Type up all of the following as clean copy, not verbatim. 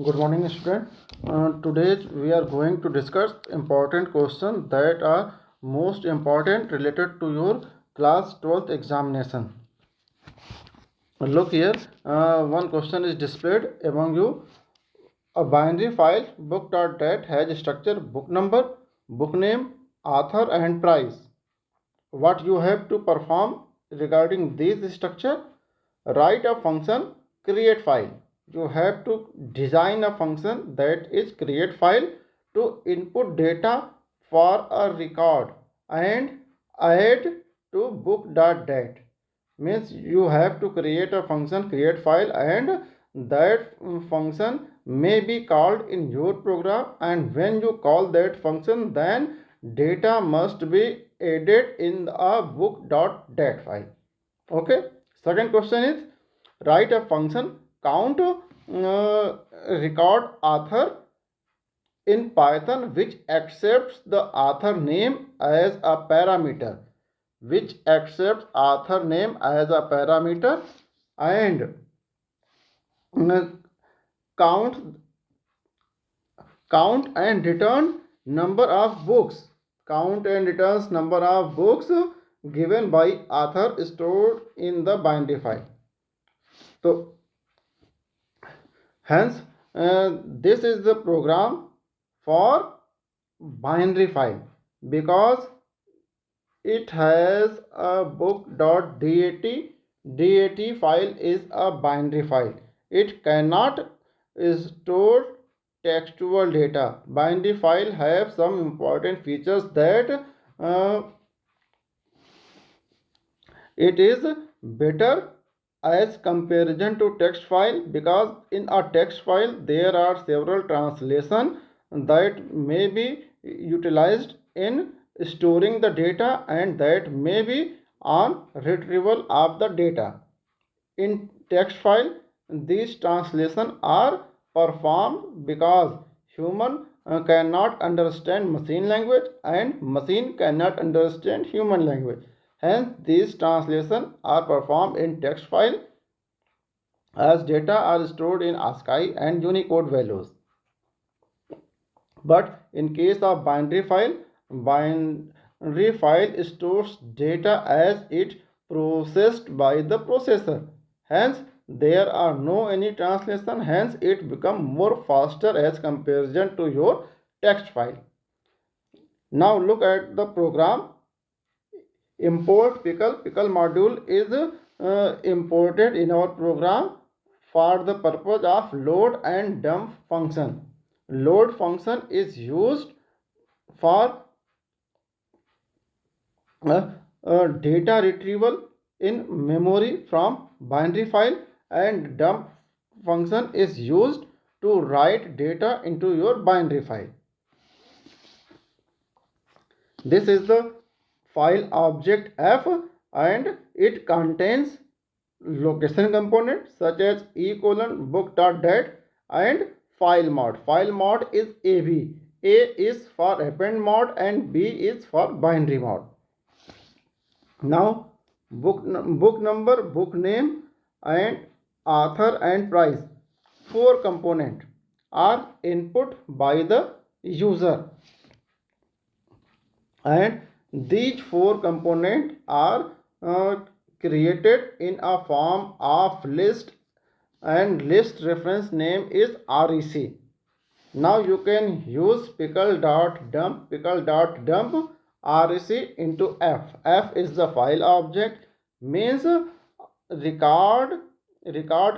Good morning, student. Today we are going to discuss important questions that are most important related to your class 12th examination. Look here, one question is displayed among you. A binary file book.dat has structure book number, book name, author and price. What you have to perform regarding this structure? Write a function create file. You have to design a function that is create file to input data for a record and add to book.dat. Means you have to create a function create file, and that function may be called in your program, and when you call that function, then data must be added in a book.dat file. Okay. Second question is write a function count record author in Python which accepts the author name as a parameter, and uh, count and return number of books, count and returns number of books given by author stored in the binary file. So hence this is the program for binary file, because it has a book.dat file is a binary file. It cannot store textual data. Binary file have some important features that it is better as comparison to text file, because in a text file there are several translation that may be utilized in storing the data, and that may be on retrieval of the data. In text file these translations are performed because human cannot understand machine language and machine cannot understand human language. Hence these translations are performed in text file, as data are stored in ASCII and Unicode values. But in case of binary file stores data as it processed by the processor. Hence there are no any translation, hence it become more faster as comparison to your text file. Now look at the program. Import pickle module is imported in our program for the purpose of load and dump function. Load function is used for data retrieval in memory from binary file, and dump function is used to write data into your binary file. This is the file object f, and it contains location component such as book.dat and file mode. File mode is AB. A is for append mode and B is for binary mode. Now book number, book name and author and price, four component are input by the user, and these four components are created in a form of list, and list reference name is REC. Now you can use pickle.dump REC into f. F is the file object, means record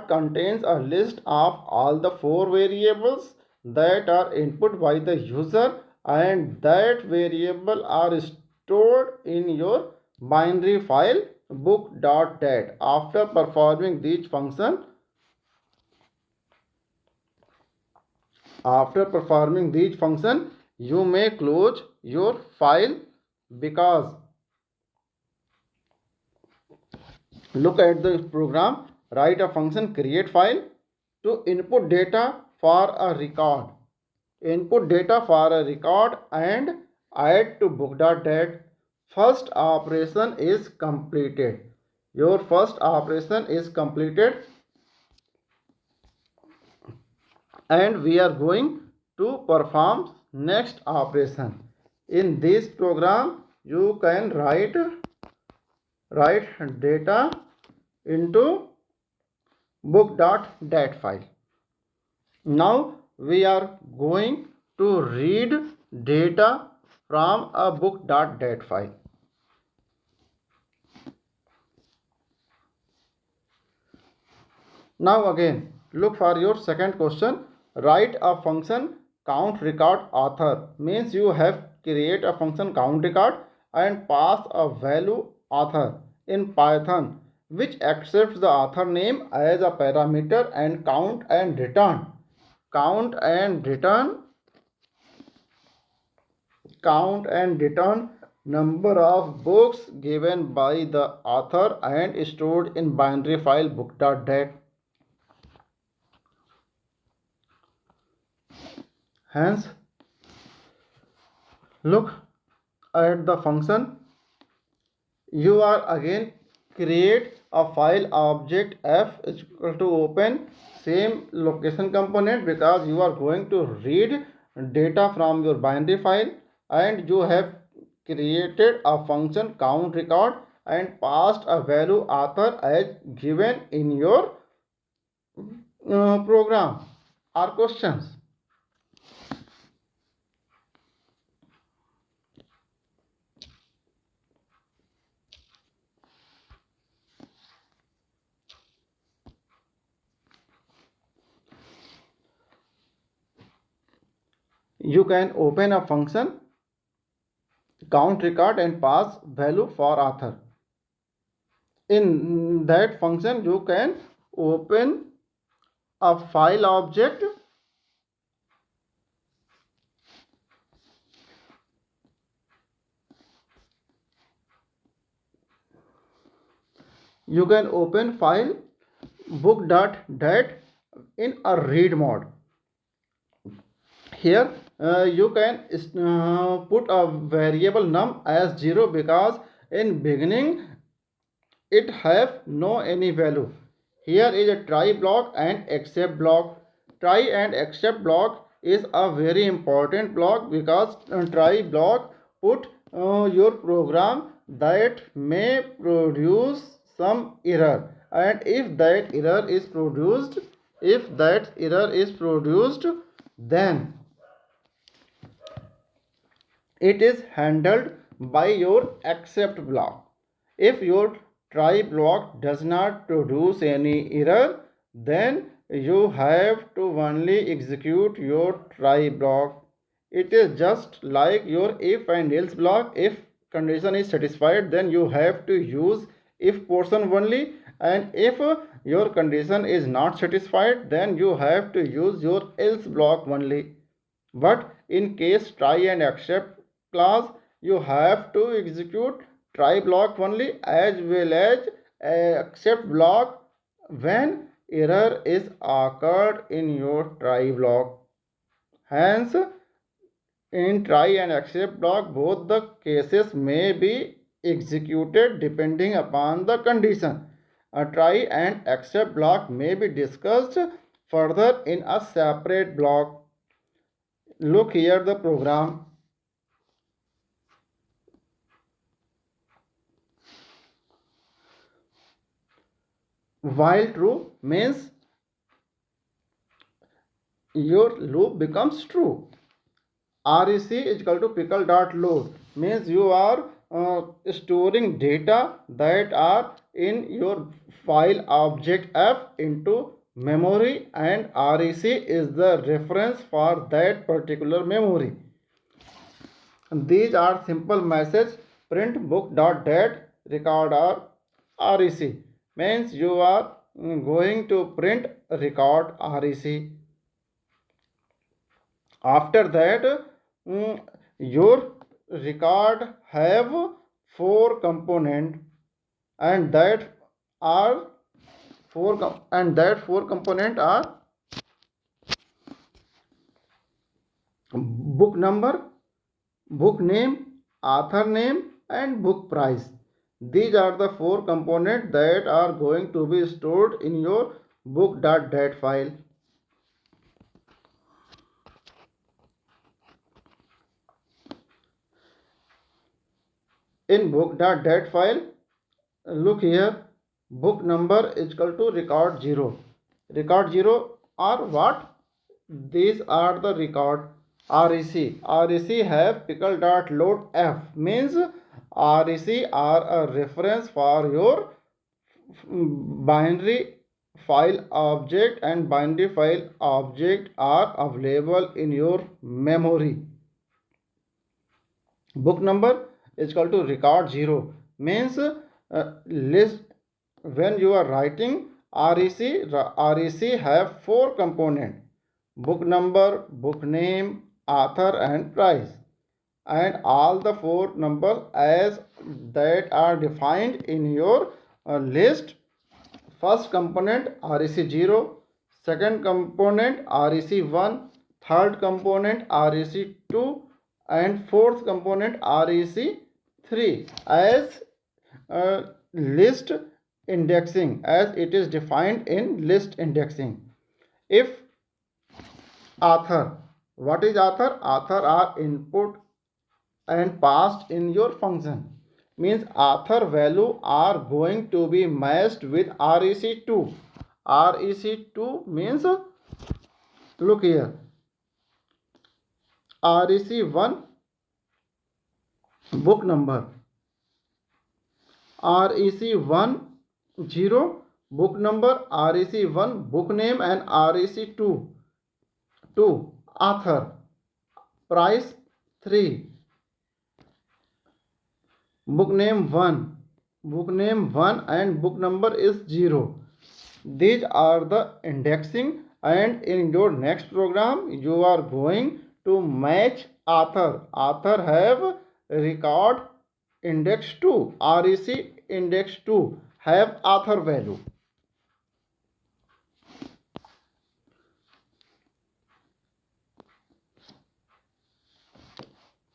contains a list of all the four variables that are input by the user, and that variable are stored in your binary file book.dat. After performing these function, you may close your file, because look at the program. Write a function create file to input data for a record, and add to book.dat. First operation is completed. Your first operation is completed. and we are going to perform next operation. In this program you can write data into book.dat file. Now we are going to read data from a book.dat file. Now again look for your second question. Write a function count record author. Means you have create a function count record and pass a value author in Python which accepts the author name as a parameter and count and return number of books given by the author and stored in binary file book.dat. Hence look at the function. You are again create a file object f is equal to open same location component because you are going to read data from your binary file, and you have created a function count record and passed a value author as given in your program or questions. You can open a function count record and pass value for author. In that function you can open a file object you can open file book.dat in a read mode. Here you can put a variable num as 0 because in beginning it have no any value. Here is a try block and except block. Try and except block is a very important block because try block put your program that may produce some error, and if that error is produced then it is handled by your except block. If your try block does not produce any error, then you have to only execute your try block. It is just like your if and else block. If condition is satisfied, then you have to use if portion only, and if your condition is not satisfied, then you have to use your else block only. But in case try and except clause, you have to execute try block only as well as except block when error is occurred in your try block. Hence in try and except block both the cases may be executed depending upon the condition. A try and except block may be discussed further in a separate block. Look here the program. While true means your loop becomes true. REC is equal to pickle.load means you are storing data that are in your file object f into memory, and REC is the reference for that particular memory. And these are simple message print book.dat record or REC means you are going to print record REC. After that your record have four component, and that four component are book number, book name, author name, and book price. These are the four components that are going to be stored in your book.dat file. in book.dat file, look here, book number is equal to record 0. Record 0 are what? These are the record rec have pickle.load f, means rec are a reference for your binary file object, and binary file object are available in your memory. Book number is equal to record 0, means list. When you are writing rec have 4 component: book number, book name, author and price, and all the 4 numbers as that are defined in your list. First component rec0, second component rec1, third component rec2, and fourth component rec3 as list indexing, as it is defined in list indexing. If author, what is author? Author are input and passed in your function, means author value are going to be matched with rec2. Rec2 means, look here, rec1 book number, rec1 0 book number, rec1 book name, and rec2 2 author, price 3, book name 1, and book number is 0. These are the indexing, and in your next program you are going to match author. Author have record index 2, rec index 2 have author value.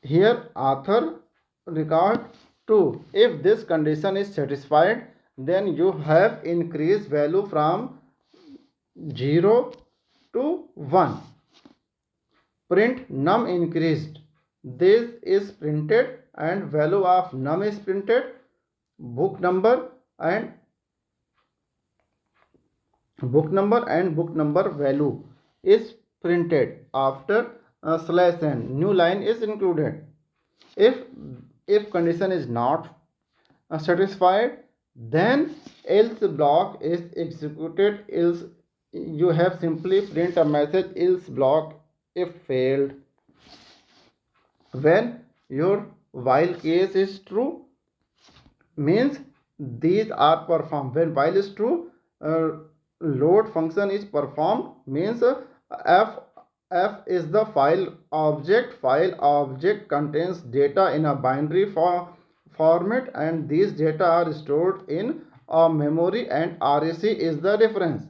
Here author record 2. If this condition is satisfied, then you have increased value from 0 to 1. Print num increased. This is printed and value of num is printed. Book number and book number value is printed after /n. New line is included. If condition is not satisfied, then else block is executed. Else you have simply print a message else block if failed. When your while case is true, means these are performed. When while is true, load function is performed, means f is the file object contains data in a binary format, and these data are stored in a memory, and rec is the reference.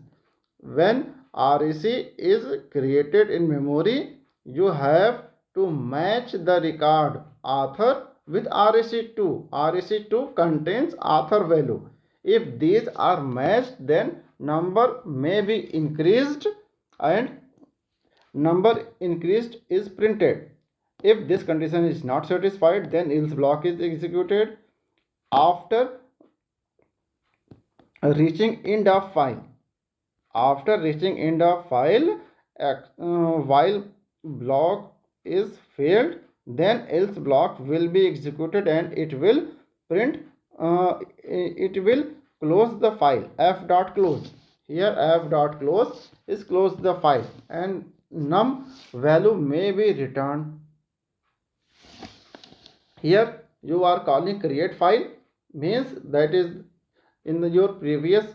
When rec is created in memory, you have to match the record author with rec2. rec2 contains author value. If these are matched, then number may be increased, and number increased is printed. If this condition is not satisfied, then else block is executed. After reaching end of file, while block is failed, then else block will be executed, and it will print, it will close the file, f.close. Here f.close is close the file, and num value may be returned. Here you are calling create file, means that is in your previous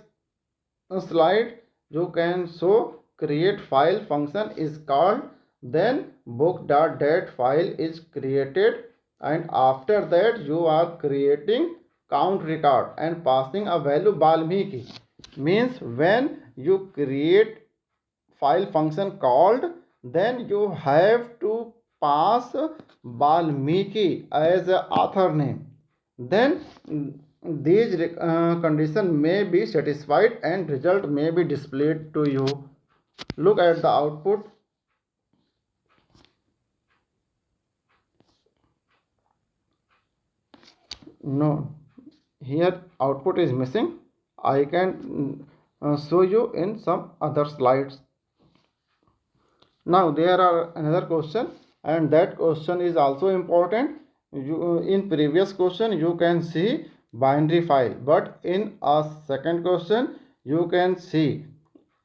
slide you can show create file function is called, then book.dat file is created, and after that you are creating count record and passing a value Valmiki. Means when you create file function called, then you have to pass Valmiki as a author name. Then these condition may be satisfied and result may be displayed to you. Look at the output. No, here output is missing. I can show you in some other slides. Now there are another question, and that question is also important. You in previous question you can see binary file, but in a second question you can see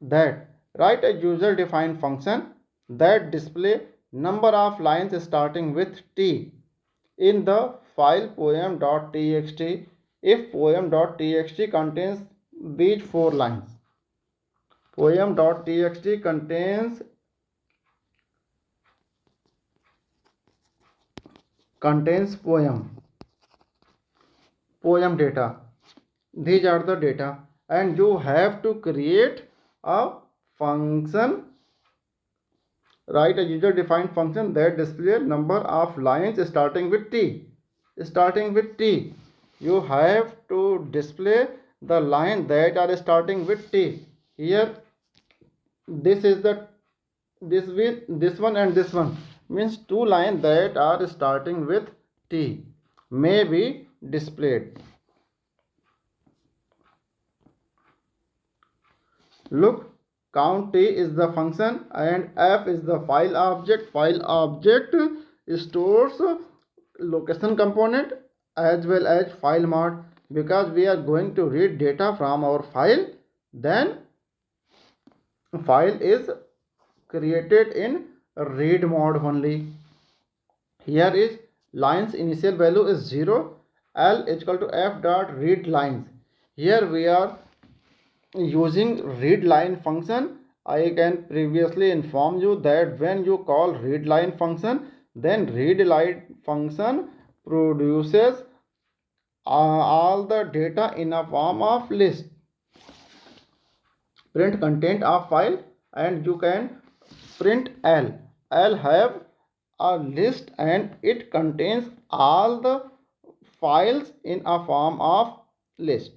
that write a user defined function that display number of lines starting with t in the file poem.txt if poem.txt contains these four lines. Poem.txt contains poem data. These are the data, and you have to create a function, write a user defined function that displays number of lines starting with t. Starting with t, you have to display the line that are starting with t. Here this is the this one and this one, means two lines that are starting with t may be displayed. Look, count t is the function and f is the file object. File object stores location component as well as file mode. Because we are going to read data from our file, then file is created in read mode only. Here is lines initial value is 0, l is equal to f dot read lines. Here we are using read line function. I can previously inform you that when you call read line function, then read line function produces all the data in a form of list. Print content of file, and you can print l. L have a list and it contains all the files in a form of list.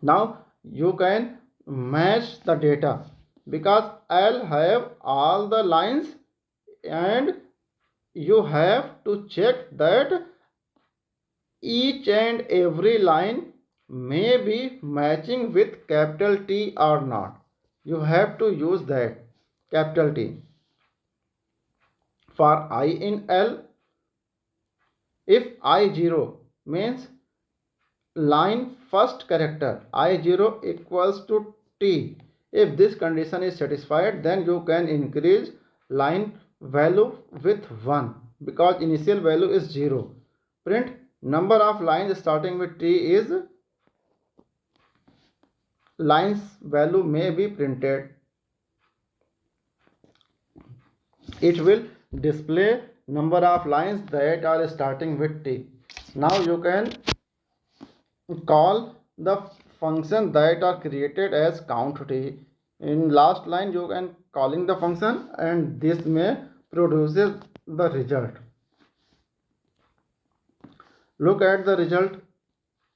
Now you can match the data because I'll have all the lines, and you have to check that each and every line may be matching with capital T or not. You have to use that capital T. For I in L, if I0 means line first character I0 equals to t, if this condition is satisfied, then you can increase line value with 1 because initial value is 0. Print number of lines starting with t is lines value may be printed. It will display number of lines that are starting with t. Now you can call the function that are created as count t. In last line you can calling the function, and this may produces the result. Look at the result.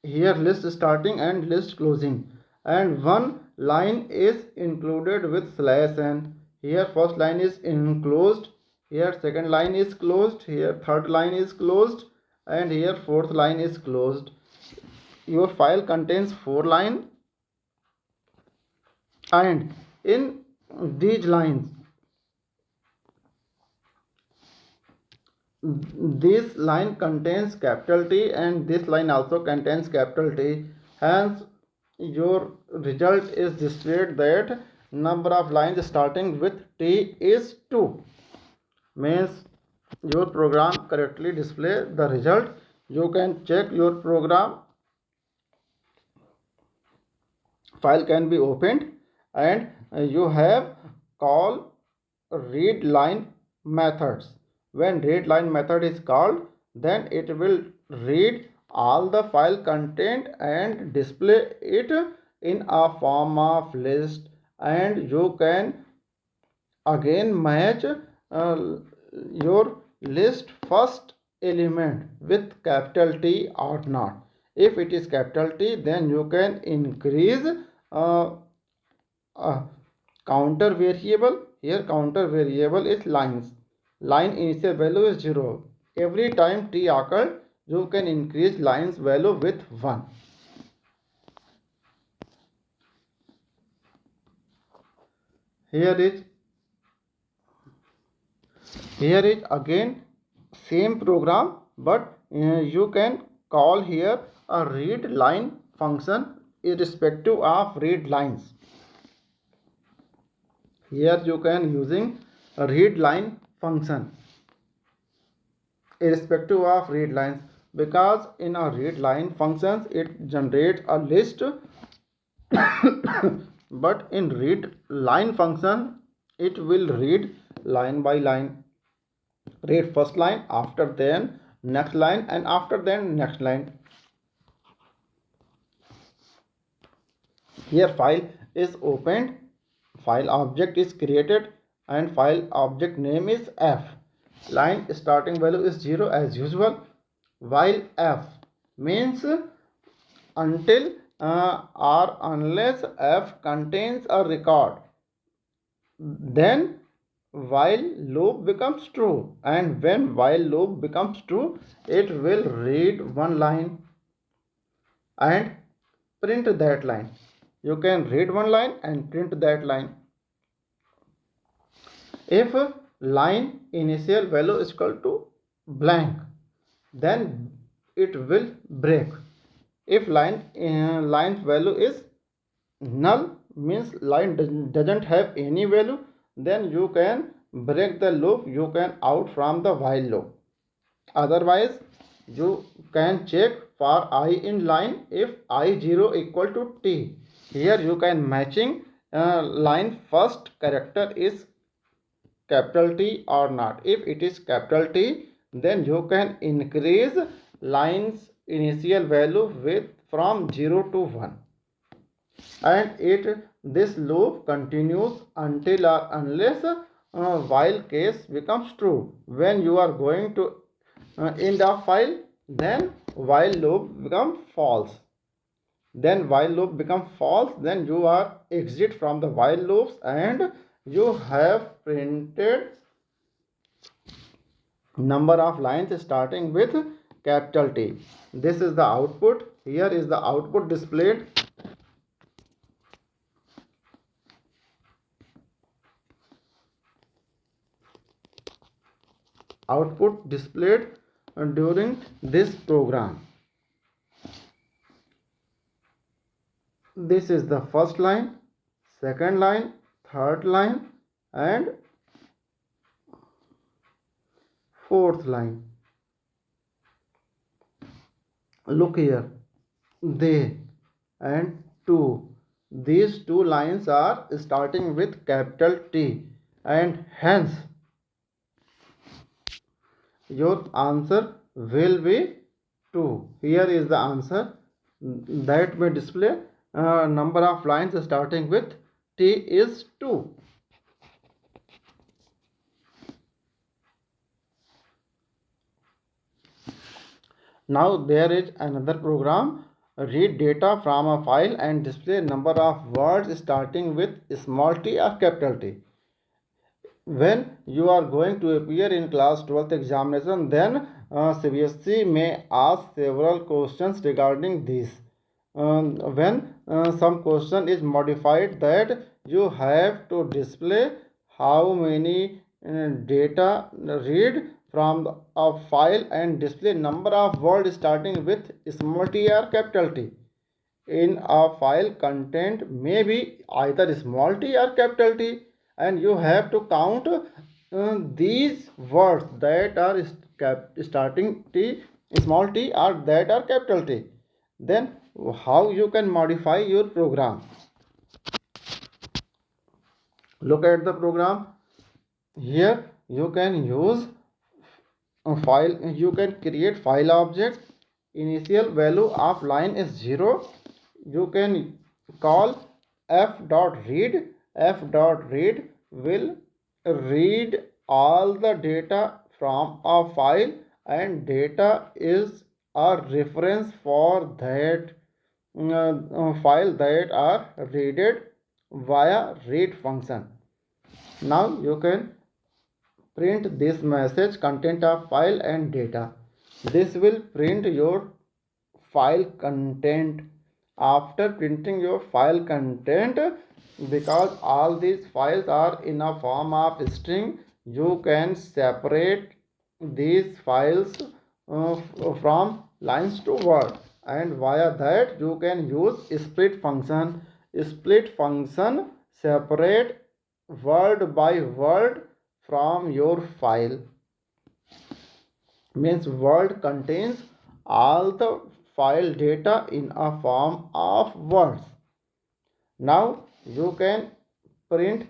Here list starting and list closing, and one line is included with slash n. Here first line is enclosed, here second line is closed, here third line is closed, and here fourth line is closed. Your file contains 4 lines, and in these lines this line contains capital T and this line also contains capital T. Hence your result is displayed that number of lines starting with T is 2. Means your program correctly display the result. You can check your program. File can be opened, and you have call read line methods. When read line method is called, then it will read all the file content and display it in a form of list, and you can again match your list first element with capital T or not. If it is capital T, then you can increase counter variable. Here counter variable is lines. Line initial value is 0. Every time T occurred, you can increase lines value with 1. Here is again same program, but you can call here a read line function irrespective of read lines. Here you can using a read line function irrespective of read lines, because in a read line functions it generates a list but in read line function it will read line by line. Read first line, after then next line, and after then next line. Here file is opened, file object is created, and file object name is f. Line starting value is 0 as usual, while f means until or unless f contains a record, then while loop becomes true, and when while loop becomes true it will read one line and print that line. You can read one line and print that line. If line initial value is equal to blank, then it will break. If line value is null, means line doesn't have any value, then you can break the loop, you can out from the while loop. Otherwise you can check for I in line if I0 equal to t. Here you can matching line first character is capital T or not. If it is capital T, then you can increase lines initial value with from 0 to 1, and this loop continues until or unless while case becomes true. When you are going to end of file, then while loop become false. Then while loop become false, then you are exit from the while loops and you have printed number of lines starting with capital T. This is the output. Here is the output displayed. Output displayed during this program. This is the first line, second line, third line, and fourth line. Look here, they and two. These two lines are starting with capital T, and hence your answer will be 2. Here is the answer that may display number of lines starting with T is 2. Now there is another program, read data from a file and display number of words starting with small t or capital T. When you are going to appear in class 12th examination, then CBSE may ask several questions regarding this. When some question is modified that you have to display how many data read from a file and display number of words starting with small t or capital T. In a file content may be either small t or capital T, and you have to count these words that are starting t small t or that are capital T. Then how you can modify your program? Look at the program. Here you can use a file, you can create file object. Initial value of line is 0. You can call f.read. F.read will read all the data from a file, and data is a reference for that file that are readed via read function. Now you can print this message content of file and data. This will print your file content. After printing your file content, because all these files are in a form of string, you can separate these files from lines to word, and via that you can use split function. Split function separate word by word from your file. Means word contains all the file data in a form of words. Now you can print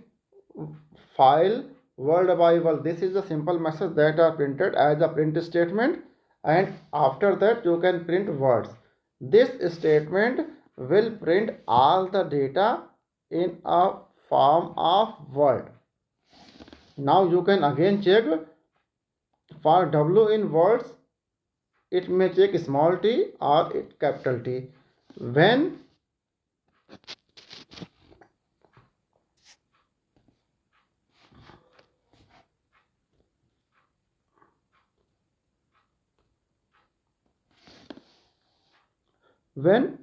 file word by word. This is the simple message that are printed as a print statement, and after that you can print words. This statement will print all the data in a form of word. Now you can again check for W in words. It may check small t or it capital T. When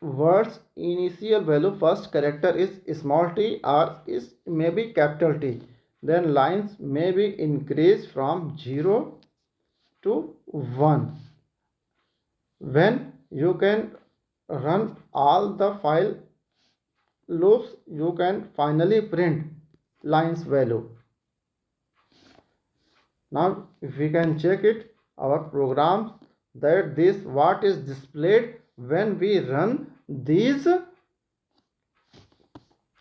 words initial value first character is small t or is maybe capital T, then lines may be increased from 0 to 1. When you can run all the file loops, you can finally print lines value. Now if we can check it, our program, that this what is displayed when we run these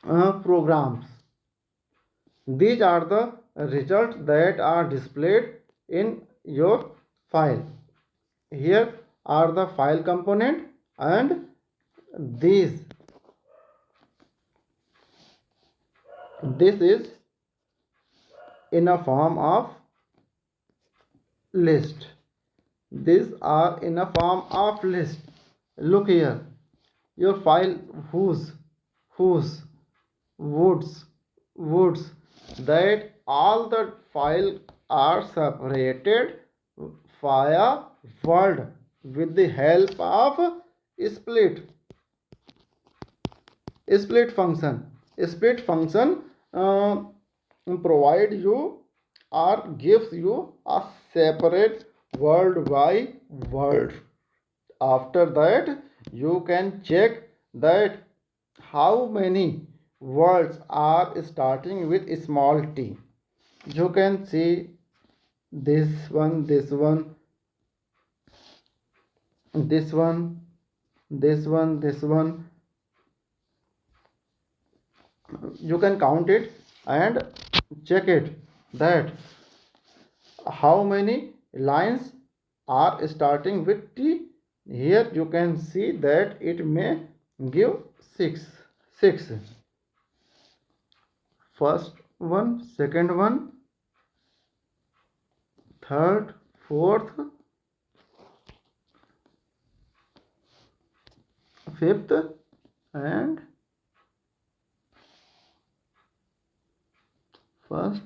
programs. These are the results that are displayed in your file. Here are the file component, and these this is in a form of list. These are in a form of list. Look here, your file whose, woods, that all the file are separated via word with the help of split split function. Split function provide you or gives you a separate word by word. After that you can check that how many words are starting with small t. You can see this one, this one, this one, this one, this one. You can count it and check it that how many lines are starting with t. Here you can see that it may give 6. First one, second one, third, fourth, fifth, and first,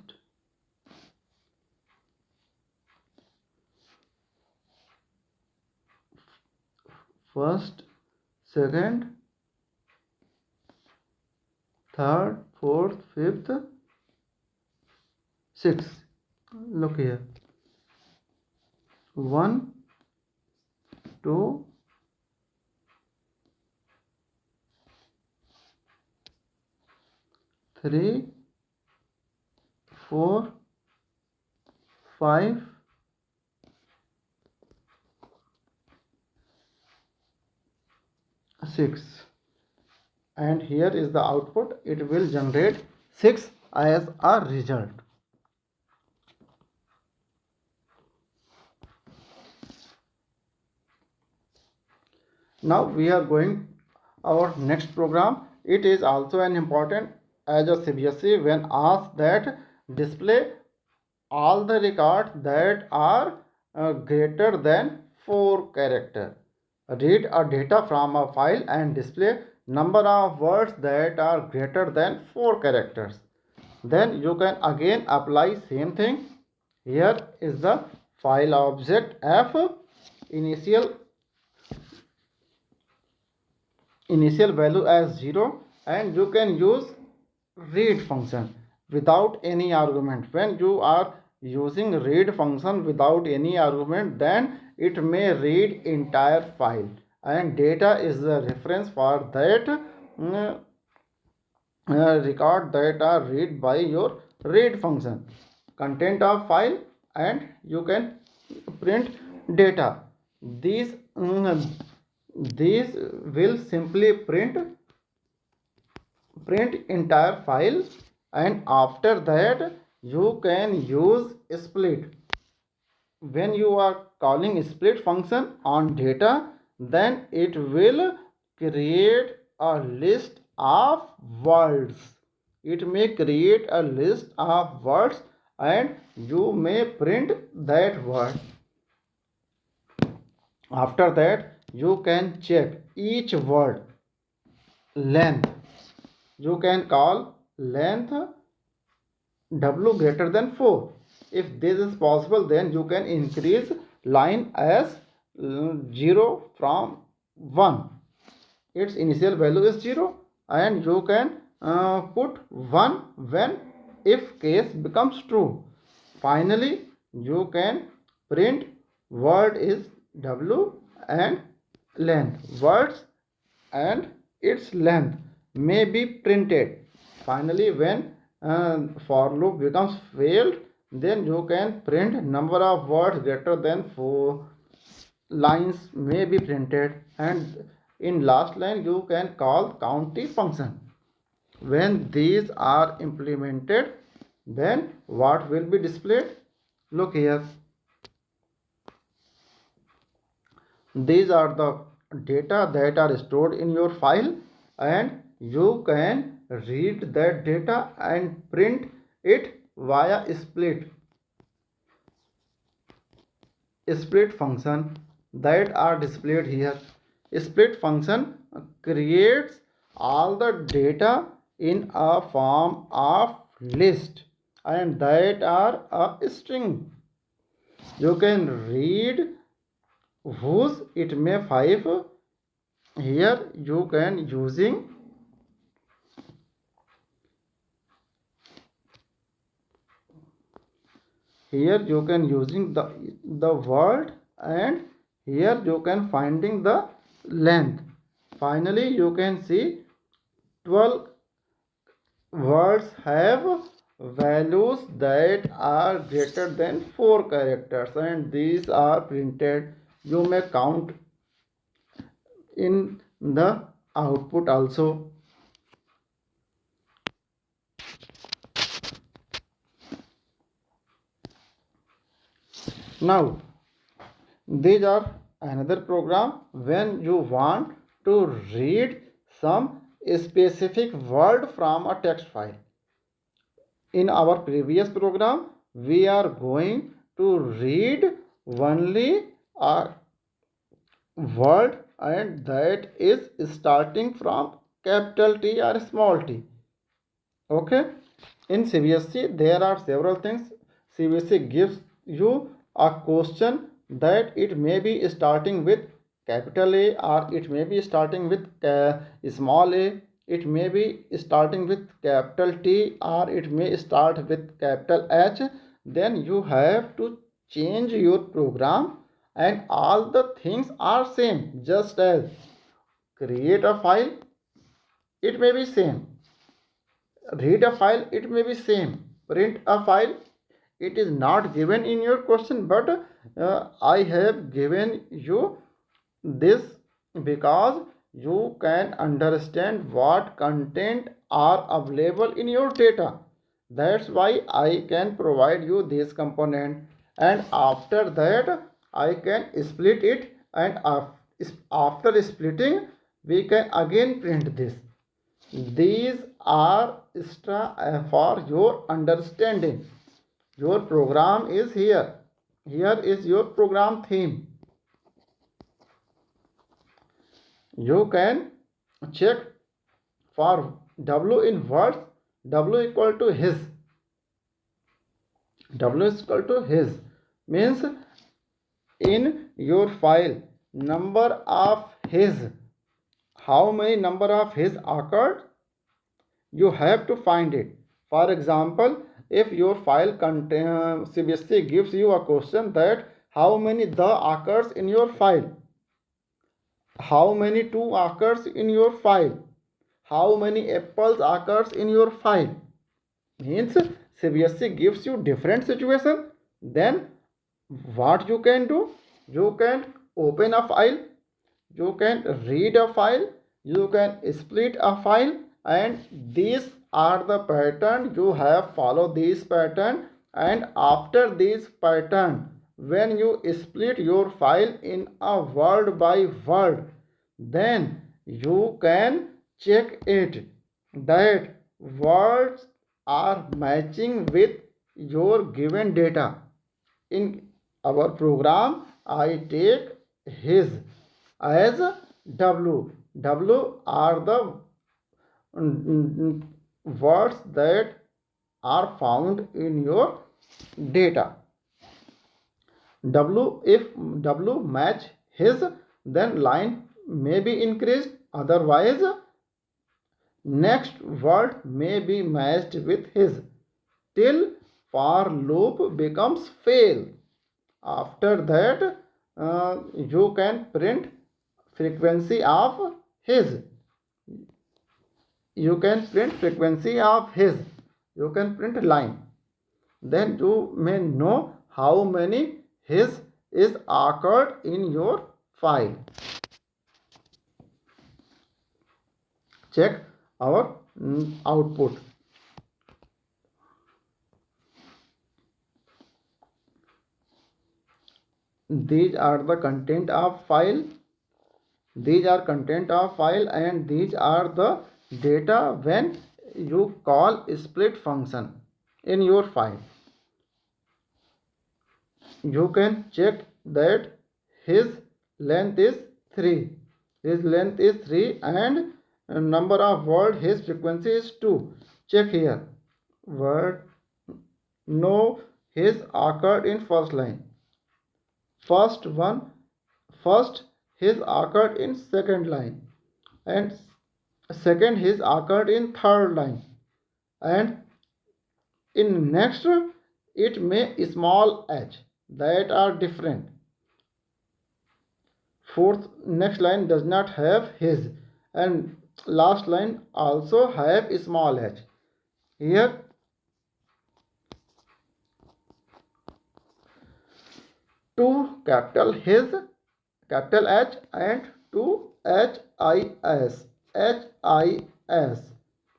second, third, fourth, fifth, sixth. Look here, 1, 2, 3, 4, 5, 6, and here is the output. It will generate 6 as a result. Now we are going our next program. It is also an important as a CBSE when asked that display all the records that are greater than 4 characters. Read a data from a file and display number of words that are greater than 4 characters. Then you can again apply same thing. Here is the file object f initial value as 0, and you can use read function without any argument. When you are using read function without any argument, then it may read entire file, and data is the reference for that record that are read by your read function, content of file, and you can print data. These mm, these will simply print entire file, and after that you can use split. When you are calling split function on data, then it will create a list of words. It may create a list of words, and you may print that word. After that you can check each word length. You can call length w greater than 4. If this is possible, then you can increase line as 0 from 1. Its initial value is 0, and you can put 1 when if case becomes true. Finally you can print word is w and length. Words and its length may be printed. Finally, when for loop becomes failed, then you can print number of words greater than 4 lines may be printed, and in last line you can call county function. When these are implemented, then what will be displayed? Look here. These are the data that are stored in your file, and you can read that data and print it via split function that are displayed here. Split function creates all the data in a form of list, and that are a string. You can read whose it may 5. Here you can using the word, and here you can finding the length. Finally you can see 12 words have values that are greater than 4 characters, and these are printed. You may count in the output also. Now these are another program when you want to read some specific word from a text file. In our previous program we are going to read only a word, and that is starting from capital T or small t. Okay, in CBSE there are several things. CBSE gives you a question that it may be starting with capital A, or it may be starting with small a, it may be starting with capital T, or it may start with capital H. Then you have to change your program, and all the things are same. Just as create a file, it may be same. Read a file, it may be same. Print a file, it is not given in your question, but I have given you this because you can understand what content are available in your data. That's why I can provide you this component, and after that I can split it, and after splitting we can again print this. These are extra for your understanding. Your program is here. Here is your program theme. You can check for W in words. W equal to his. W is equal to his means in your file number of his, how many number of his occurred, you have to find it. For example, if your file contain CBSE gives you a question that how many the occurs in your file, how many two occurs in your file, how many apples occurs in your file, means CBSE gives you different situation. Then what you can do, you can open a file, you can read a file, you can split a file, and these are the pattern. You have follow this pattern, and after this pattern, when you split your file in a word by word, then you can check it that words are matching with your given data. In our program, I take his as w. W are the words that are found in your data. W, if w match his, then line may be increased, otherwise next word may be matched with his till for loop becomes fail. After that, you can print frequency of his, you can print frequency of his, you can print line. Then you may know how many his is occurred in your file. Check our output. These are the content of file, these are content of file, and these are the data when you call split function in your file. You can check that his length is 3, his length is 3, and number of word his frequency is 2. Check here, word no his occurred in first line, first one, first his occurred in second line, and second his occurred in third line, and in next it may small h, that are different. Fourth next line does not have his, and last line also have small h. Here two capital his, capital H, and two HIS, HIS.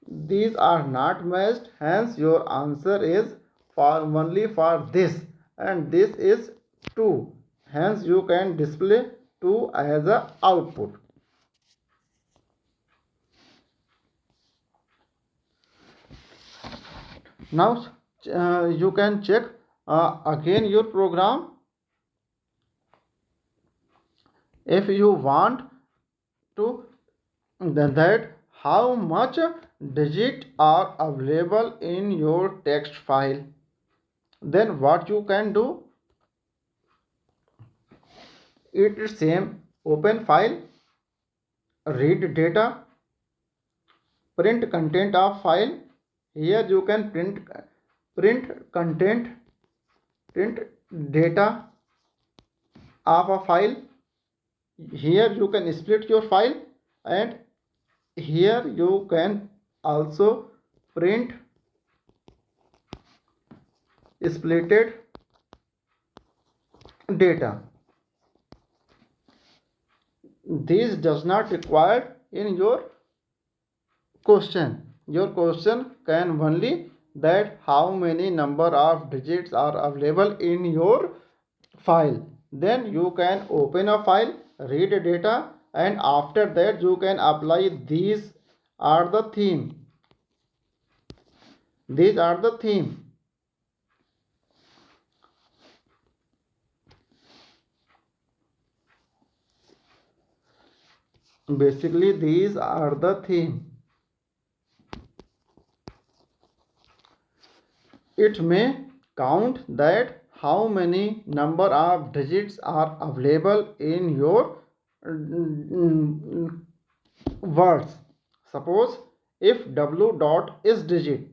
These are not matched, hence your answer is for only for this, and this is 2, hence you can display 2 as a output. Now you can check again your program. If you want to that how much digit are available in your text file, then what you can do, it is same, open file, read data, print content of file. Here you can print content, print data of a file. Here you can split your file, and here you can also print splitted data. This does not require in your question. Your question can only that how many number of digits are available in your file. Then you can open a file, read data, and after that you can apply these are the theme, these are the theme. Basically these are the theme. It may count that how many number of digits are available in your words. Suppose if w dot is digit,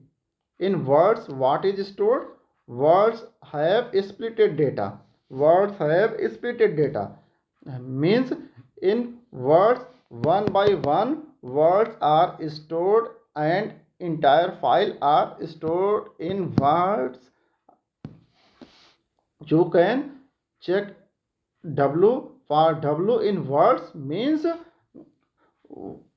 in words what is stored? Words have splitted data. Words have splitted data. Means in words one by one words are stored and entire file are stored in words. You can check w. For w in words means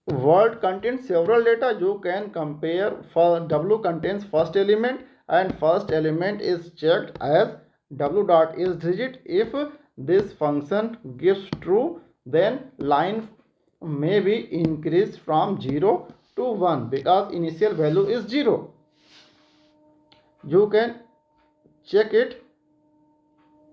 word contains several data. You can compare. For w contains first element and first element is checked as w dot is digit. If this function gives true, then line may be increased from 0 to 1 because initial value is 0. You can check it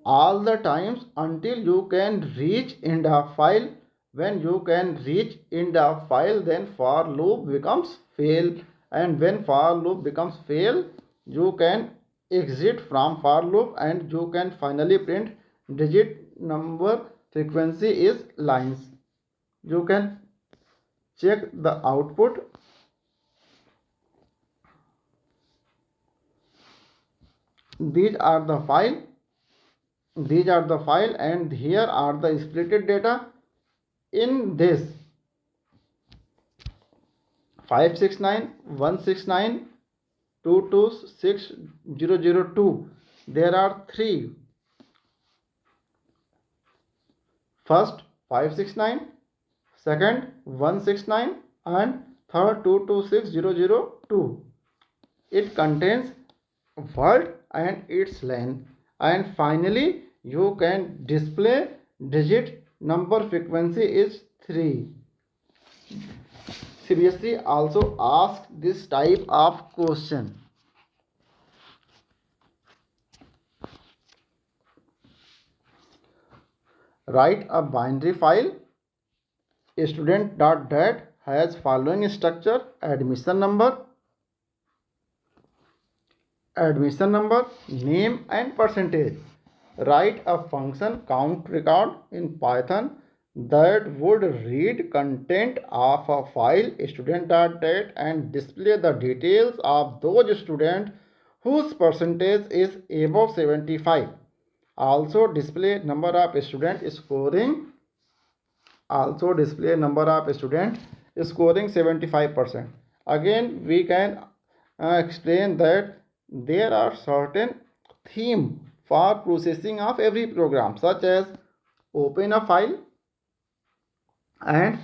all the times until you can reach end of file. When you can reach end of file, then for loop becomes fail, and when for loop becomes fail, you can exit from for loop and you can finally print digit number frequency is lines. You can check the output. These are the file. These are the file and here are the splitted data. In this 569.169.226.002 there are three. First 569, second 169 and third 226.002. It contains word and its length, and finally you can display digit number frequency is 3. CBSE also asked this type of question. Write a binary file. Student.dat has following structure: admission number, name and percentage. Write a function count record in Python that would read content of a file student.dat and display the details of those students whose percentage is above 75. Also display number of students scoring. Also display number of students scoring 75%. Again we can explain that there are certain theme for processing of every program, such as open a file, and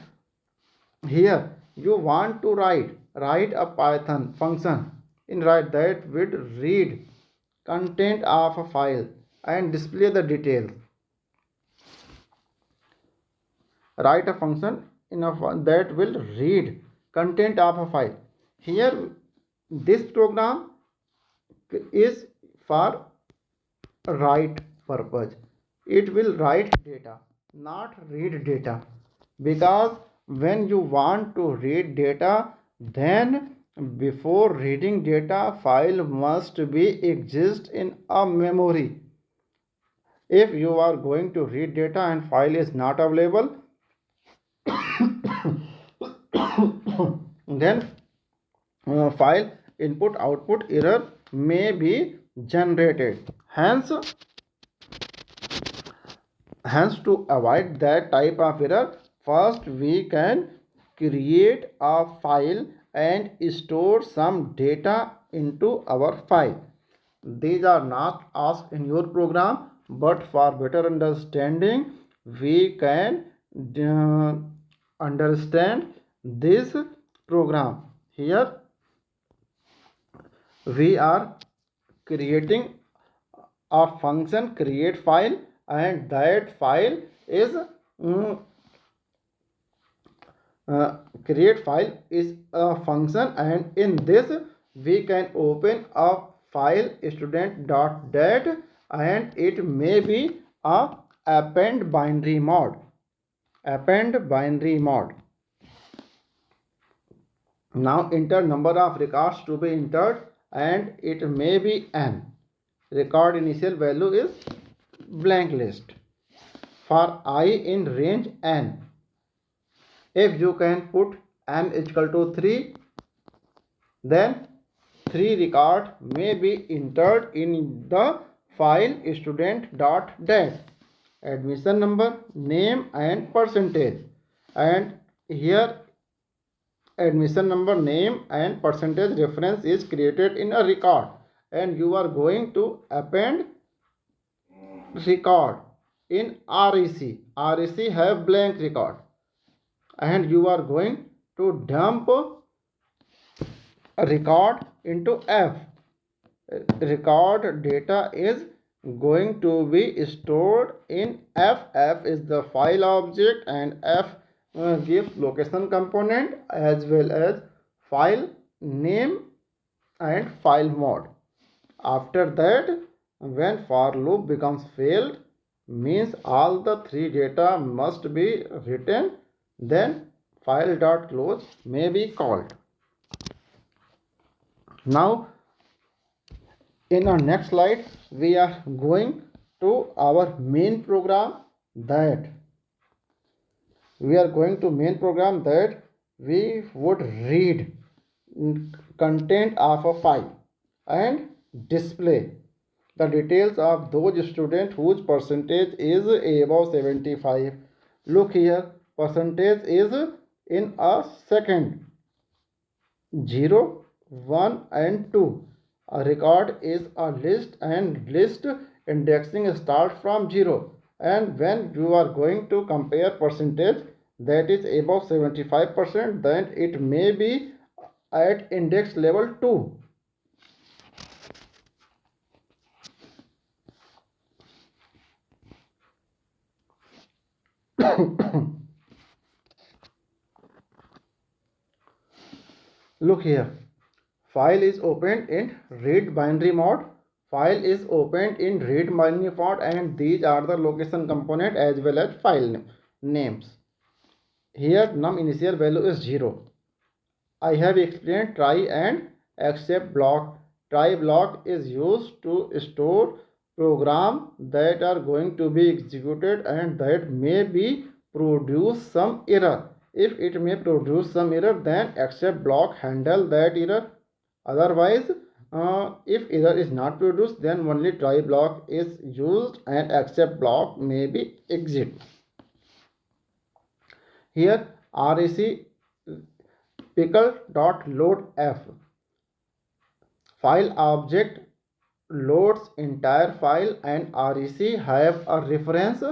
here you want to write a Python function in right that would read content of a file and display the details. Write a function in a that will read content of a file. Here this program is for write purpose. It will write data, not read data, because when you want to read data, then before reading data file must be exist in a memory. If you are going to read data and file is not available, then file input output error may be generated. Hence to avoid that type of error, first we can create a file and store some data into our file. These are not asked in your program, but for better understanding we can understand this program. Here we are creating a function create file, and that file is create file is a function, and in this we can open a file student.dat and it may be a append binary mode. Now enter number of records to be entered and it may be n. record initial value is blank list. For I in range n, if you can put n is equal to 3, then 3 record may be entered in the file student.dat, admission number, name and percentage. And here admission number, name and percentage reference is created in a record, and you are going to append record in REC. REC have blank record, and you are going to dump a record into F. Record data is going to be stored in F. F is the file object, and F gives location component as well as file name and file mode. After that, when for loop becomes failed, means all the three data must be written, then file.close may be called. Now in our next slide we are going to our main program, that we would read content of a file and display the details of those students whose percentage is above 75. Look here, percentage is in a second, 0, 1 and 2. A record is a list, and list indexing starts from 0, and when you are going to compare percentage that is above 75%, then it may be at index level 2. Look here, file is opened in read binary mode. File is opened in read binary mode, and these are the location component as well as file names. Here num initial value is 0. I have explained try and except block. Try block is used to store program that are going to be executed and that may be produce some error. If it may produce some error, then except block handle that error. Otherwise, if error is not produced, then only try block is used and except block may be exit. Here REC pickle.loadf, file object loads entire file, and REC have a reference.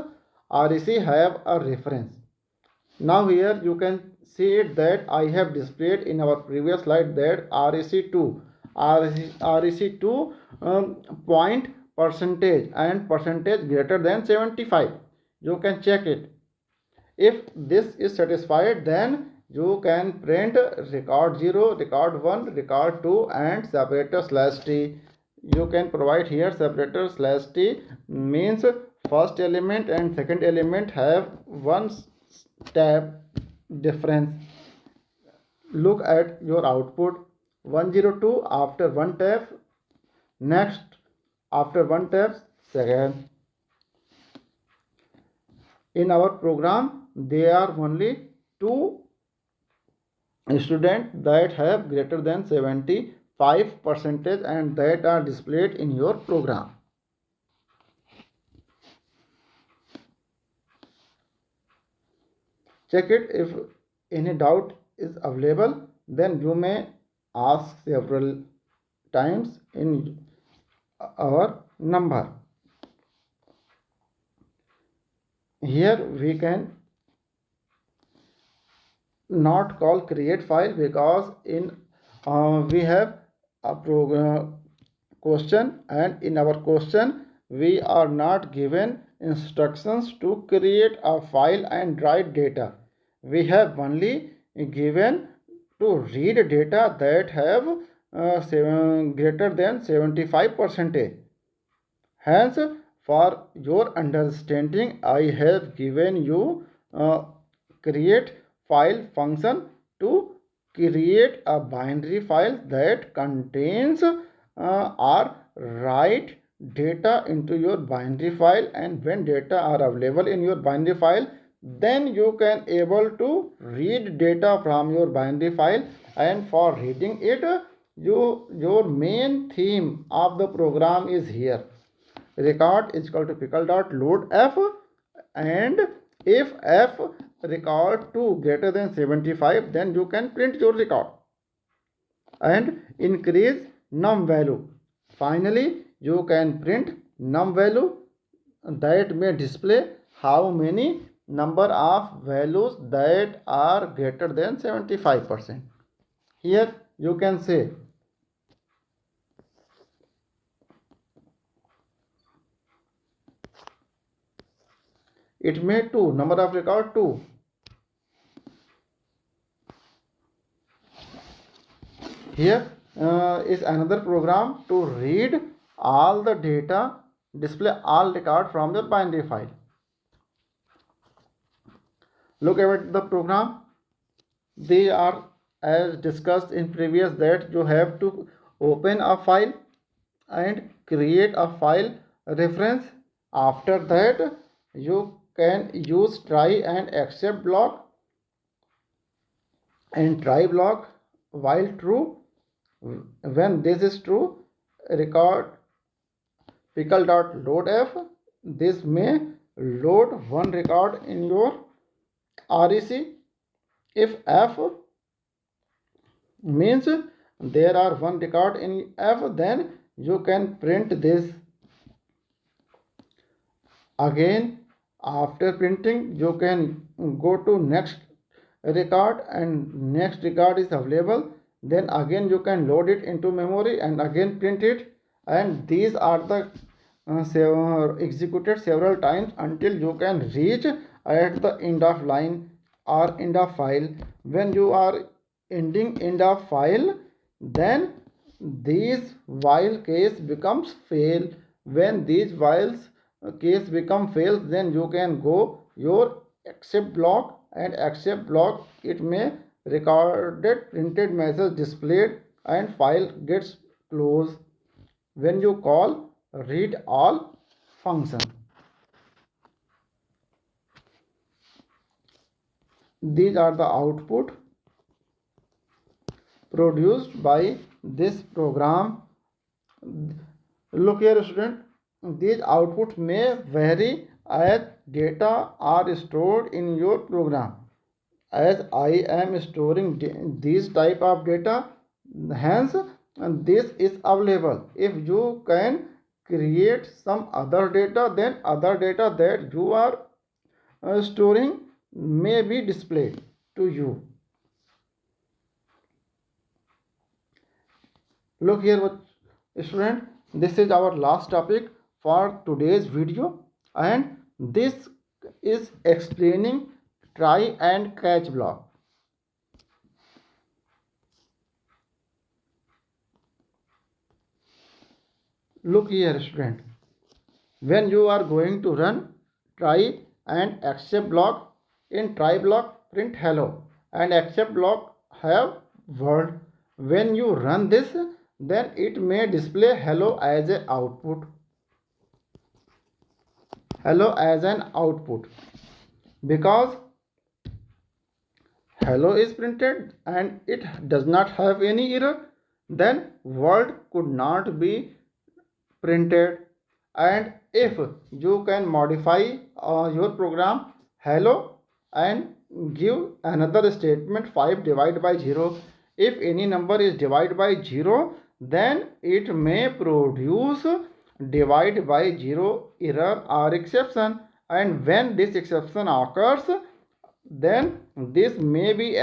Now here you can see it that I have displayed in our previous slide that REC2 point percentage and percentage greater than 75. You can check it. If this is satisfied, then you can print record 0, record 1, record 2 and separator /t. You can provide here separator /t means first element and second element have one step difference. Look at your output, 102 after one tab, next after one tab, second. In our program there are only 2 students that have greater than 75% and that are displayed in your program. Check it. If any doubt is available, then you may ask several times in our number. Here we can not call create file because in we have a program question, and in our question we are not given instructions to create a file and write data. We have only given to read data that have greater than 75%. Hence, for your understanding, I have given you create file function to create a binary file that contains or write data into your binary file, and when data are available in your binary file, then you can able to read data from your binary file. And for reading it, your main theme of the program is here. Record is equal to pickle dot load f, and if f record to greater than 75, then you can print your record and increase num value. Finally, you can print num value that may display how many number of values that are greater than 75%. Here you can say it may 2, number of record 2. Here is another program to read all the data, display all record from the binary file. Look at the program. They are as discussed in previous that you have to open a file and create a file reference. After that, you can use try and except block, and try block while true. When this is true, record pickle dot load f. This may load one record in your REC. If f means there are one record in f, then you can print this. Again, after printing, you can go to next record, and next record is available. Then again you can load it into memory and again print it, and these are the executed several times until you can reach at the end of line or end of file. When you are ending end of file, then these while case becomes fail. When these whiles case become fails, then you can go your except block, and except block it may recorded printed message displayed and file gets closed when you call read all function. These are the output produced by this program. Look here student, these outputs may vary as data are stored in your program. As I am storing this type of data, hence this is available. If you can create some other data, then other data that you are storing may be displayed to you. Look here student, this is our last topic for today's video, and this is explaining try and catch block. Look here student, when you are going to run try and except block, in try block print hello and except block have word. When you run this, then it may display hello as an output. Hello as an output, because hello is printed and it does not have any error, then word could not be printed. And if you can modify your program hello and give another statement 5 divided by 0, if any number is divided by 0, then it may produce divide by 0 error or exception, and when this exception occurs, then this may be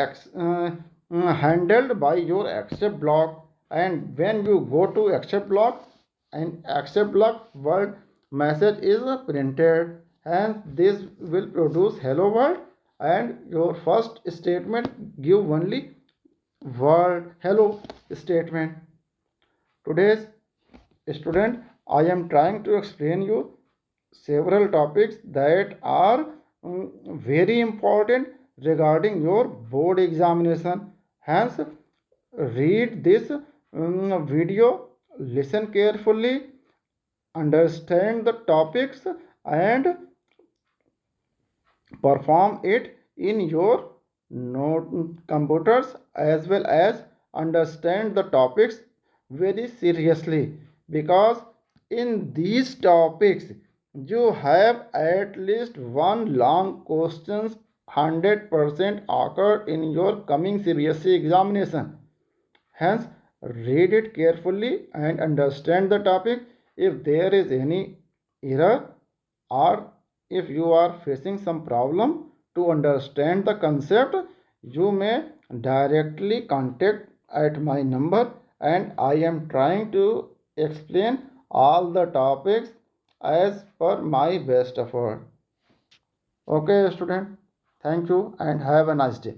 handled by your except block. And when you go to except block, and except block word message is printed, and this will produce hello world, and your first statement give only word hello statement. Today's student, I am trying to explain you several topics that are very important regarding your board examination. Hence, read this video, listen carefully, understand the topics and perform it in your note computers, as well as understand the topics very seriously, because in these topics you have at least one long questions 100% occur in your coming CBSE examination. Hence, read it carefully and understand the topic. If there is any error, or if you are facing some problem to understand the concept, you may directly contact at my number, and I am trying to explain all the topics as per my best effort. Okay, student. Thank you and have a nice day.